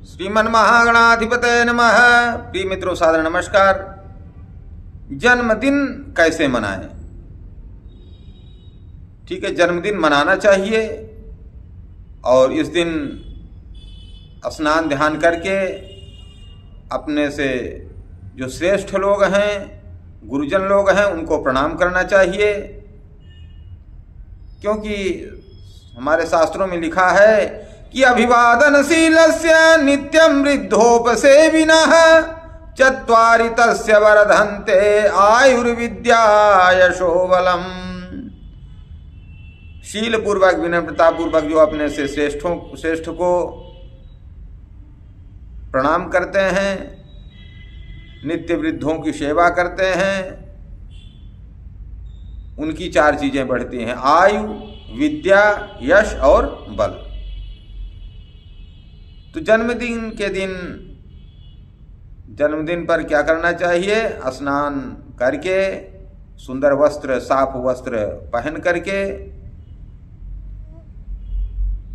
श्रीमन महागणाधिपतये नमः। प्रिय मित्रों, सादर नमस्कार। जन्मदिन कैसे मनाएं? ठीक है, जन्मदिन मनाना चाहिए और इस दिन स्नान ध्यान करके अपने से जो श्रेष्ठ लोग हैं, गुरुजन लोग हैं, उनको प्रणाम करना चाहिए। क्योंकि हमारे शास्त्रों में लिखा है कि अभिवादनशीलस्य नित्यं वृद्धोपसेविनः चत्वारि तस्य वर्धन्ते आयुर्विद्या यशो बलम्। शील पूर्वक, विनम्रता पूर्वक जो अपने से श्रेष्ठ को प्रणाम करते हैं, नित्य वृद्धों की सेवा करते हैं, उनकी 4 चीजें बढ़ती हैं: आयु, विद्या, यश और बल। तो जन्मदिन के दिन, जन्मदिन पर क्या करना चाहिए? स्नान करके, सुंदर वस्त्र, साफ वस्त्र पहन करके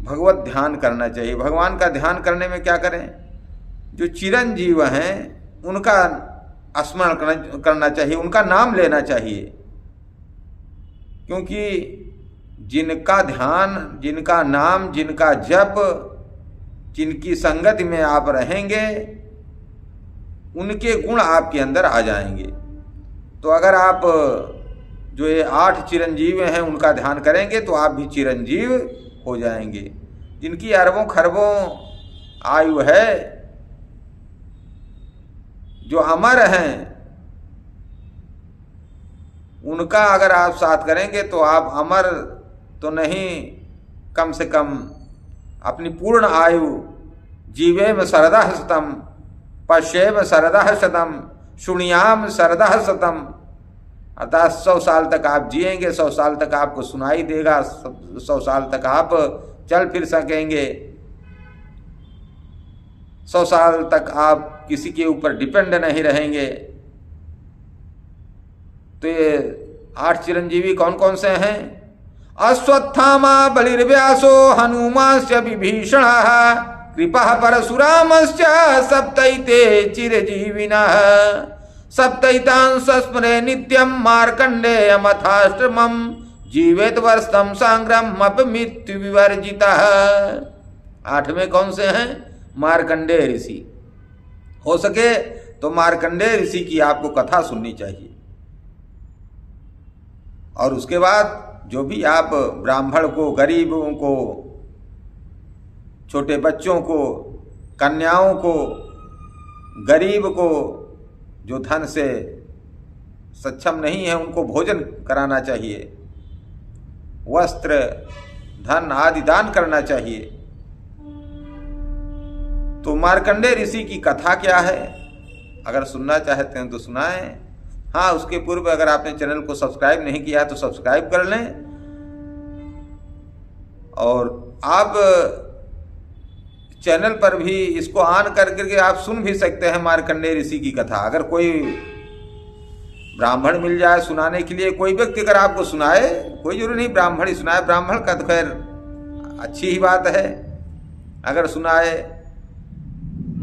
भगवत ध्यान करना चाहिए। भगवान का ध्यान करने में क्या करें? जो चिरंजीव हैं उनका स्मरण करना चाहिए, उनका नाम लेना चाहिए। क्योंकि जिनका ध्यान, जिनका नाम, जिनका जप, जिनकी संगति में आप रहेंगे, उनके गुण आपके अंदर आ जाएंगे। तो अगर आप जो ये 8 चिरंजीव हैं उनका ध्यान करेंगे तो आप भी चिरंजीव हो जाएंगे। जिनकी अरबों खरबों आयु है, जो अमर हैं, उनका अगर आप साथ करेंगे तो आप अमर तो नहीं, कम से कम अपनी पूर्ण आयु जीवेम शरदः शतम, पश्येम शरदः शतम, शुण्याम शरदः शतम। अर्थात 100 साल तक आप जिएंगे, 100 साल तक आपको सुनाई देगा, 100 साल तक आप चल फिर सकेंगे, 100 साल तक आप किसी के ऊपर डिपेंड नहीं रहेंगे। तो ये 8 चिरंजीवी कौन कौन से हैं? अश्वत्थामा बलिर्व्यासो हनुमांश्च विभीषणः कृपः परशुरामश्च सप्तैते चिरजीविनः सप्तैतान् स्मरे नित्यं मार्कण्डेयमथाष्टमं जीवेत वर्षं सांग्रमपि मृत्यु विवर्जितः। 8वें कौन से हैं? मार्कंडेय ऋषि। हो सके तो मार्कंडेय ऋषि की आपको कथा सुननी चाहिए। और उसके बाद जो भी आप ब्राह्मण को, गरीबों को, छोटे बच्चों को, कन्याओं को, गरीब को, जो धन से सक्षम नहीं है, उनको भोजन कराना चाहिए, वस्त्र, धन आदि दान करना चाहिए। तो मार्कंडेय ऋषि की कथा क्या है? अगर सुनना चाहते हैं तो सुनाएं। हाँ, उसके पूर्व अगर आपने चैनल को सब्सक्राइब नहीं किया तो सब्सक्राइब कर लें। और आप चैनल पर भी इसको ऑन करके आप सुन भी सकते हैं मार्कंडेय ऋषि की कथा। अगर कोई ब्राह्मण मिल जाए सुनाने के लिए, कोई व्यक्ति अगर आपको सुनाए, कोई जरूरी नहीं ब्राह्मण ही सुनाए, ब्राह्मण का तो खैर अच्छी ही बात है अगर सुनाए,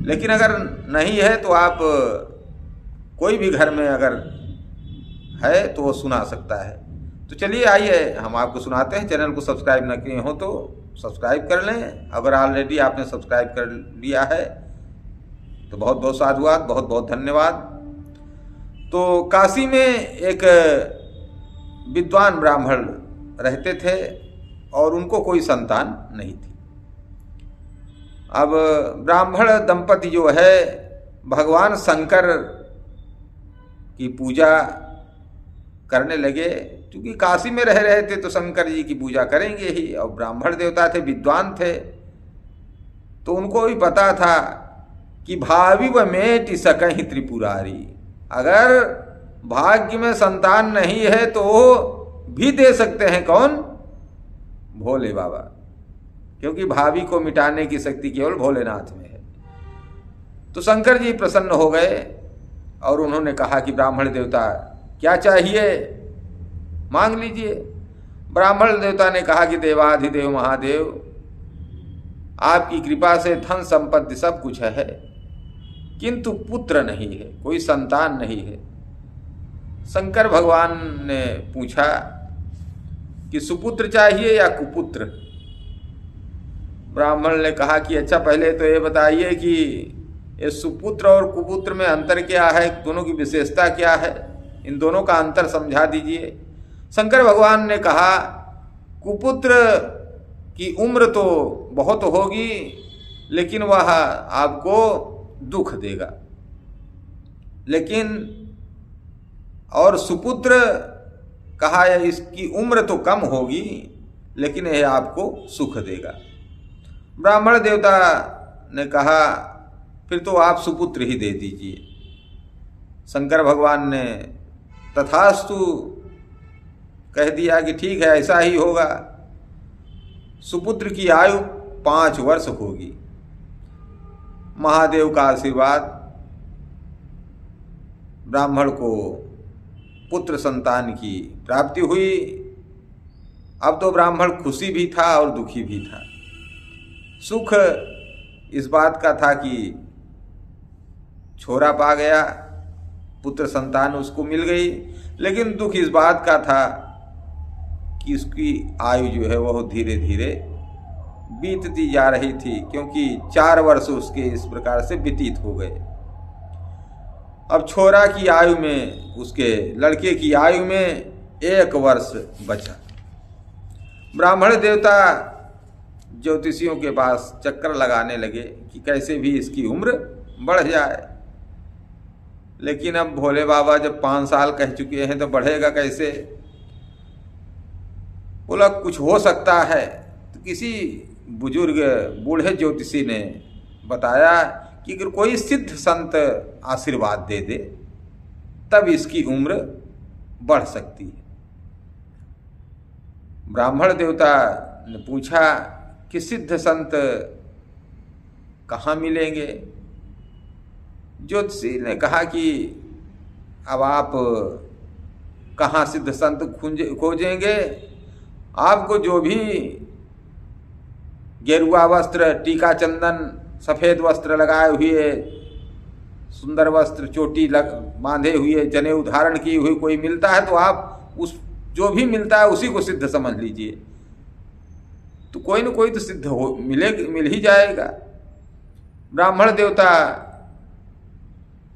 लेकिन अगर नहीं है तो आप कोई भी घर में अगर है तो वो सुना सकता है। तो चलिए आइए हम आपको सुनाते हैं। चैनल को सब्सक्राइब न किए हो तो सब्सक्राइब कर लें। अगर ऑलरेडी आपने सब्सक्राइब कर लिया है तो बहुत बहुत साधुवाद, बहुत बहुत धन्यवाद। तो काशी में एक विद्वान ब्राह्मण रहते थे और उनको कोई संतान नहीं थी। अब ब्राह्मण दंपति जो है भगवान शंकर की पूजा करने लगे। क्योंकि काशी में रह रहे थे तो शंकर जी की पूजा करेंगे ही, और ब्राह्मण देवता थे, विद्वान थे, तो उनको भी पता था कि भावी व मेटि सकहि त्रिपुरारी। अगर भाग्य में संतान नहीं है तो भी दे सकते हैं कौन? भोले बाबा। क्योंकि भावी को मिटाने की शक्ति केवल भोलेनाथ में है। तो शंकर जी प्रसन्न हो गए और उन्होंने कहा कि ब्राह्मण देवता क्या चाहिए, मांग लीजिए। ब्राह्मण देवता ने कहा कि देवाधिदेव महादेव, आपकी कृपा से धन संपत्ति सब कुछ है, किंतु पुत्र नहीं है, कोई संतान नहीं है। शंकर भगवान ने पूछा कि सुपुत्र चाहिए या कुपुत्र? ब्राह्मण ने कहा कि अच्छा पहले तो ये बताइए कि ये सुपुत्र और कुपुत्र में अंतर क्या है, दोनों की विशेषता क्या है, इन दोनों का अंतर समझा दीजिए। शंकर भगवान ने कहा कुपुत्र की उम्र तो बहुत होगी, लेकिन वह आपको दुख देगा, लेकिन और सुपुत्र कहा इसकी उम्र तो कम होगी, लेकिन यह आपको सुख देगा। ब्राह्मण देवता ने कहा फिर तो आप सुपुत्र ही दे दीजिए। शंकर भगवान ने तथास्तु कह दिया कि ठीक है, ऐसा ही होगा। सुपुत्र की आयु 5 वर्ष होगी। महादेव का आशीर्वाद, ब्राह्मण को पुत्र संतान की प्राप्ति हुई। अब तो ब्राह्मण खुशी भी था और दुखी भी था। सुख इस बात का था कि छोरा पा गया, पुत्र संतान उसको मिल गई, लेकिन दुख इस बात का था कि उसकी आयु जो है वह धीरे धीरे बीतती जा रही थी, क्योंकि 4 वर्ष उसके इस प्रकार से व्यतीत हो गए। अब छोरा की आयु में, उसके लड़के की आयु में 1 वर्ष बचा। ब्राह्मण देवता ज्योतिषियों के पास चक्कर लगाने लगे कि कैसे भी इसकी उम्र बढ़ जाए, लेकिन अब भोले बाबा जब 5 साल कह चुके हैं तो बढ़ेगा कैसे? बोला कुछ हो सकता है। तो किसी बुजुर्ग बूढ़े ज्योतिषी ने बताया कि अगर कोई सिद्ध संत आशीर्वाद दे दे तब इसकी उम्र बढ़ सकती है। ब्राह्मण देवता ने पूछा कि सिद्ध संत कहाँ मिलेंगे? ज्योतिषी ने कहा कि अब आप कहाँ सिद्ध संत खोजेंगे? आपको जो भी गेरुआ वस्त्र, टीका चंदन, सफ़ेद वस्त्र लगाए हुए, सुंदर वस्त्र, चोटी बांधे हुए, जनेऊ धारण किए हुए कोई मिलता है तो आप उस जो भी मिलता है उसी को सिद्ध समझ लीजिए। तो कोई न कोई तो सिद्ध मिल ही जाएगा। ब्राह्मण देवता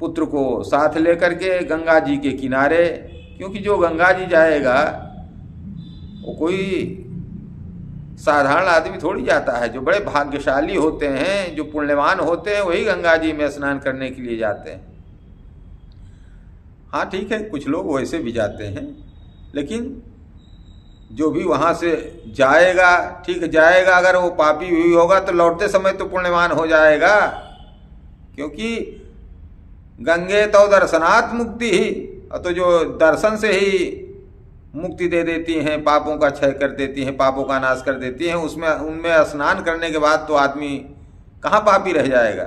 पुत्र को साथ लेकर के गंगा जी के किनारे, क्योंकि जो गंगा जी जाएगा वो कोई साधारण आदमी थोड़ी जाता है। जो बड़े भाग्यशाली होते हैं, जो पुण्यवान होते हैं, वही गंगा जी में स्नान करने के लिए जाते हैं। हाँ ठीक है, कुछ लोग वैसे भी जाते हैं, लेकिन जो भी वहाँ से जाएगा ठीक जाएगा। अगर वो पापी हुई होगा तो लौटते समय तो पुण्यवान हो जाएगा, क्योंकि गंगे तो दर्शनात् मुक्ति ही, तो जो दर्शन से ही मुक्ति दे देती हैं, पापों का क्षय कर देती हैं, पापों का नाश कर देती हैं, उसमें उनमें स्नान करने के बाद तो आदमी कहाँ पापी रह जाएगा।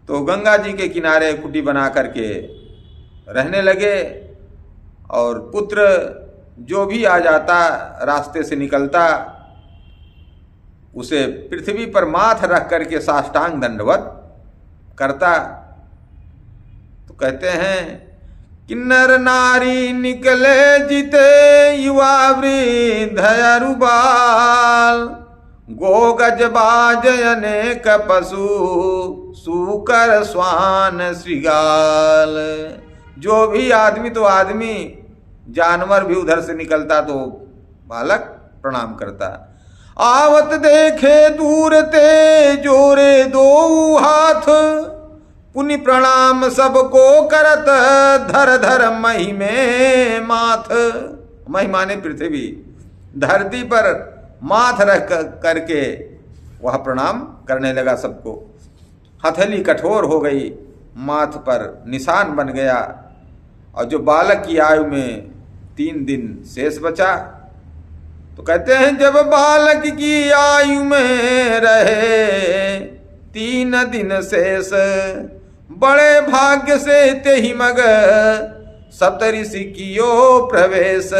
तो गंगा जी के किनारे कुटी बना करके रहने लगे, और पुत्र जो भी आ जाता, रास्ते से निकलता, उसे पृथ्वी पर माथ रख करके साष्टांग दंडवत करता। तो कहते हैं कि नर नारी निकले जिते, युवा वृद्ध अरु बाल, गो गज बाज अनेक पशु, सूकर स्वान श्रृगाल। जो भी आदमी तो आदमी, जानवर भी उधर से निकलता तो बालक प्रणाम करता। आवत देखे दूर ते, जोरे दो हाथ, पुनि प्रणाम सबको करत, धर धर महिमे माथ। महिमा ने पृथ्वी, धरती पर माथ रख करके वह प्रणाम करने लगा सबको। हथेली कठोर हो गई, माथ पर निशान बन गया, और जो बालक की आयु में 3 दिन शेष बचा। तो कहते हैं जब बालक की आयु में रहे 3 दिन शेष, बड़े भाग्य से तेहि मग सप्तऋषि कियो प्रवेश।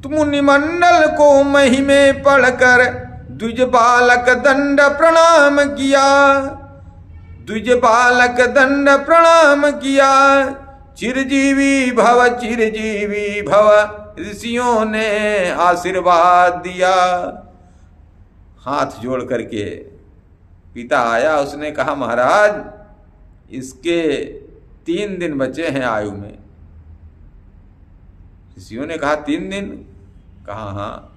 तुम मुनिमंडल को महिमे पढ़कर द्विज बालक दंड प्रणाम किया, द्विज बालक दंड प्रणाम किया। चिरजीवी भव ऋषियों ने आशीर्वाद दिया। हाथ जोड़ करके पिता आया, उसने कहा महाराज इसके 3 दिन बचे हैं आयु में। ऋषियों ने कहा 3 दिन? कहा हाँ।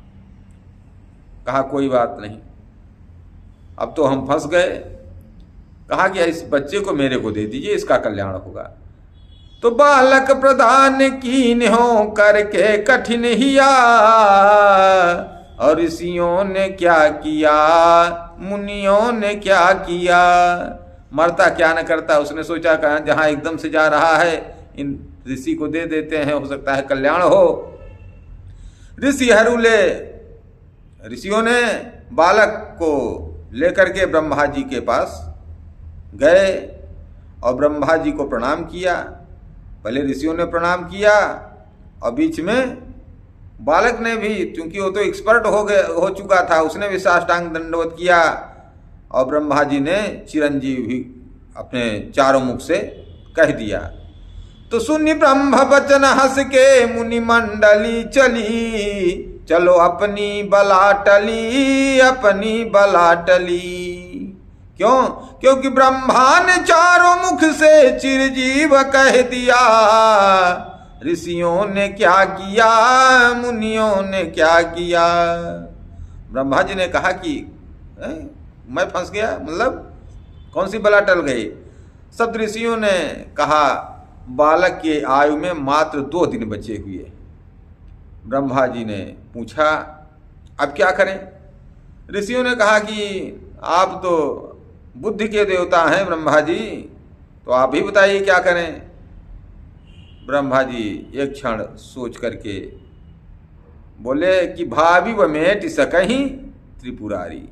कहा कोई बात नहीं, अब तो हम फंस गए। कहा कि इस बच्चे को मेरे को दे दीजिए, इसका कल्याण होगा। तो बालक प्रदान कीन हो करके कठिन हिया, और ऋषियों ने क्या किया, मुनियों ने क्या किया। मरता क्या न करता, उसने सोचा कहा जहां एकदम से जा रहा है इन ऋषि को दे देते हैं, हो सकता है कल्याण हो। ऋषि हरूले, ऋषियों ने बालक को लेकर के ब्रह्मा जी के पास गए और ब्रह्मा जी को प्रणाम किया। पहले ऋषियों ने प्रणाम किया और बीच में बालक ने भी, क्योंकि वो तो एक्सपर्ट हो चुका था, उसने भी साष्टांग दंडवत किया। और ब्रह्मा जी ने चिरंजीव भी अपने चारों मुख से कह दिया। तो सुनि ब्रह्म वचन हंस के मुनि मंडली चली, चलो अपनी बला टली, अपनी बला टली। क्यों? क्योंकि ब्रह्मा ने चारों मुख से चिरजीव कह दिया। ऋषियों ने क्या किया, मुनियों ने क्या किया। ब्रह्मा जी ने कहा कि मैं फंस गया, मतलब कौन सी बला टल गई। सब ऋषियों ने कहा बालक के आयु में मात्र 2 दिन बचे हुए। ब्रह्मा जी ने पूछा अब क्या करें। ऋषियों ने कहा कि आप तो बुद्धि के देवता हैं ब्रह्मा जी, तो आप ही बताइए क्या करें। ब्रह्मा जी एक क्षण सोच करके बोले कि भावी व मेट सकहीं त्रिपुरारी।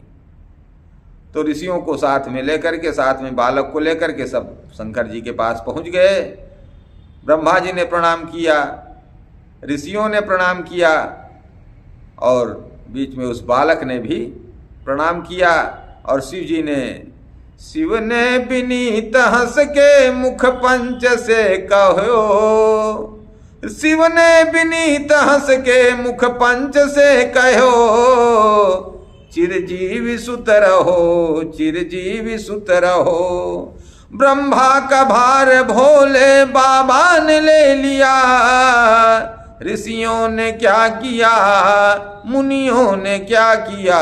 तो ऋषियों को साथ में लेकर के, साथ में बालक को लेकर के सब शंकर जी के पास पहुंच गए। ब्रह्मा जी ने प्रणाम किया, ऋषियों ने प्रणाम किया और बीच में उस बालक ने भी प्रणाम किया। और शिव ने विनीत हंस के मुख पंच से कहो, शिव ने विनीत हंस के मुख पंच से कहो, चिरजीवी सुत रहो, चिरजीवी सुत रहो। ब्रह्मा का भार भोले बाबा ने ले लिया। ऋषियों ने क्या किया, मुनियों ने क्या किया।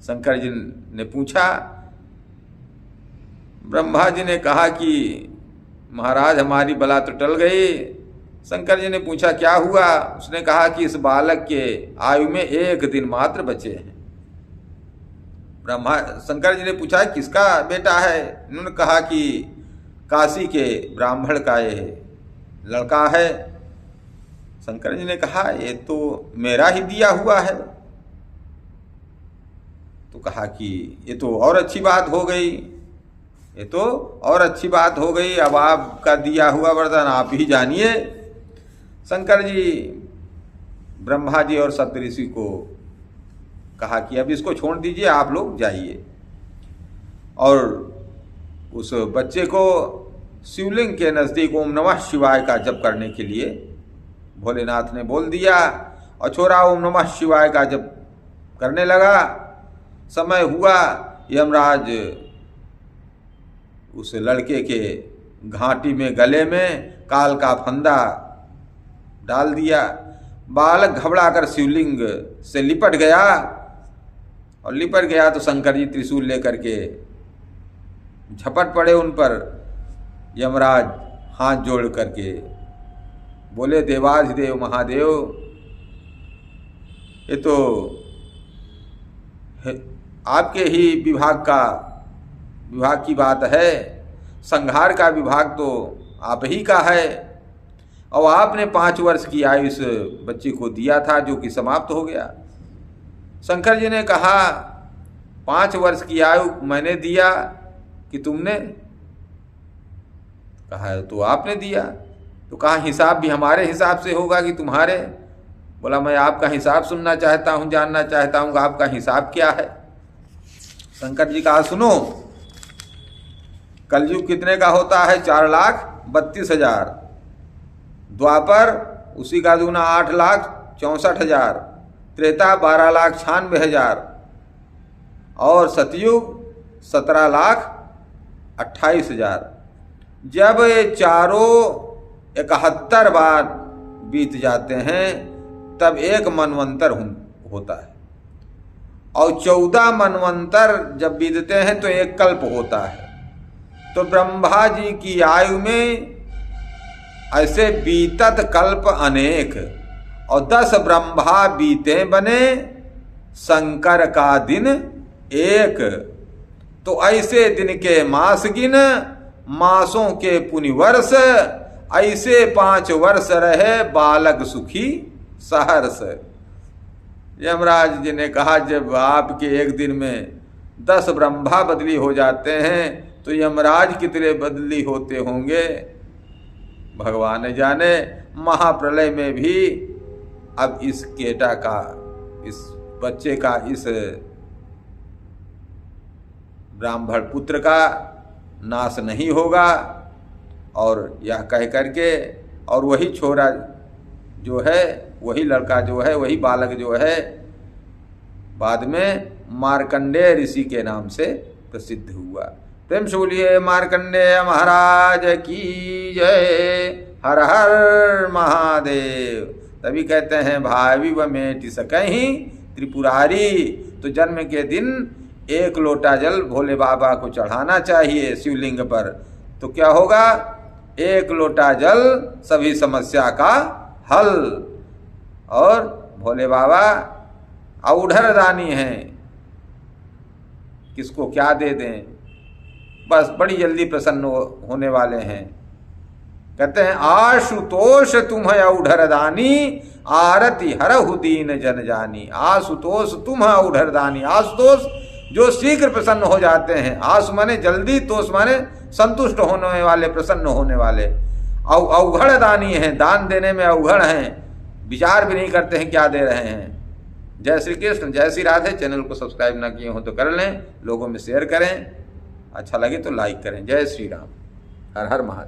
शंकर जी ने पूछा। ब्रह्मा जी ने कहा कि महाराज हमारी बला तो टल गई। शंकर जी ने पूछा क्या हुआ। उसने कहा कि इस बालक के आयु में 1 दिन मात्र बचे हैं। शंकर जी ने पूछा किसका बेटा है। इन्होंने कहा कि काशी के ब्राह्मण का ये लड़का है। शंकर जी ने कहा ये तो मेरा ही दिया हुआ है। तो कहा कि ये तो और अच्छी बात हो गई, ये तो और अच्छी बात हो गई। अब आपका दिया हुआ वरदान आप ही जानिए। शंकर जी ब्रह्मा जी और सप्तऋषि को कहा कि अब इसको छोड़ दीजिए, आप लोग जाइए। और उस बच्चे को शिवलिंग के नज़दीक ओम नमः शिवाय का जप करने के लिए भोलेनाथ ने बोल दिया। और छोरा ओम नमः शिवाय का जप करने लगा। समय हुआ, यमराज उस लड़के के घाटी में, गले में काल का फंदा डाल दिया। बालक घबराकर शिवलिंग से लिपट गया। और लिपट गया तो शंकर जी त्रिशूल लेकर के झपट पड़े उन पर। यमराज हाथ जोड़ करके बोले देवाधिदेव महादेव, ये तो आपके ही विभाग की बात है। संहार का विभाग तो आप ही का है। और आपने 5 वर्ष की आयु इस बच्चे को दिया था जो कि समाप्त हो गया। शंकर जी ने कहा 5 वर्ष की आयु मैंने दिया कि तुमने? कहा तो आपने दिया। तो कहा हिसाब भी हमारे हिसाब से होगा कि तुम्हारे? बोला मैं आपका हिसाब सुनना चाहता हूँ, जानना चाहता हूँ आपका हिसाब क्या है। शंकर जी कहा सुनो, कलयुग कितने का होता है? 4,32,000। द्वापर उसी का दूना 8,64,000। त्रेता 12,96,000 और सतयुग 17,28,000। जब ये चारों 71 बार बीत जाते हैं तब एक मनवंतर होता है, और 14 मनवंतर जब बीतते हैं तो एक कल्प होता है। तो ब्रह्मा जी की आयु में ऐसे बीतत कल्प अनेक, और 10 ब्रह्मा बीते बने शंकर का दिन एक। तो ऐसे दिन के मास गिन, मासों के पुनि वर्ष, ऐसे 5 वर्ष रहे बालक सुखी सहर्ष। यमराज जी ने कहा जब आपके एक दिन में 10 ब्रह्मा बदली हो जाते हैं तो यमराज कितने बदली होते होंगे भगवान जाने। महाप्रलय में भी अब इस केटा का, इस बच्चे का, इस ब्राह्मण पुत्र का नाश नहीं होगा। और यह कह करके, और वही छोरा जो है, वही लड़का जो है, वही बालक जो है बाद में मार्कंडेय ऋषि के नाम से प्रसिद्ध हुआ। प्रेम से बोलिए मार्कंडेय महाराज की जय। हर हर महादेव। तभी कहते हैं भावी व मेटि सकहि त्रिपुरारी। तो जन्म के दिन 1 लोटा जल भोले बाबा को चढ़ाना चाहिए शिवलिंग पर, तो क्या होगा? 1 लोटा जल सभी समस्या का हल। और भोले बाबा औढ़र दानी हैं, किसको क्या दे दें, बस बड़ी जल्दी प्रसन्न होने वाले हैं। कहते हैं आशुतोष तुम औढ़र दानी, आरती हरहु दीन जन जानी। आशुतोष तुम औढ़र दानी। आशुतोष जो शीघ्र प्रसन्न हो जाते हैं। आशु माने जल्दी, तोष माने संतुष्ट होने वाले, प्रसन्न होने वाले। अवघड़ दानी हैं, दान देने में अवघड़ हैं, विचार भी नहीं करते हैं क्या दे रहे हैं। जय श्री कृष्ण, जय श्री राधे। चैनल को सब्सक्राइब ना किए हो तो कर लें, लोगों में शेयर करें, अच्छा लगे तो लाइक करें। जय श्री राम। हर हर महादेव।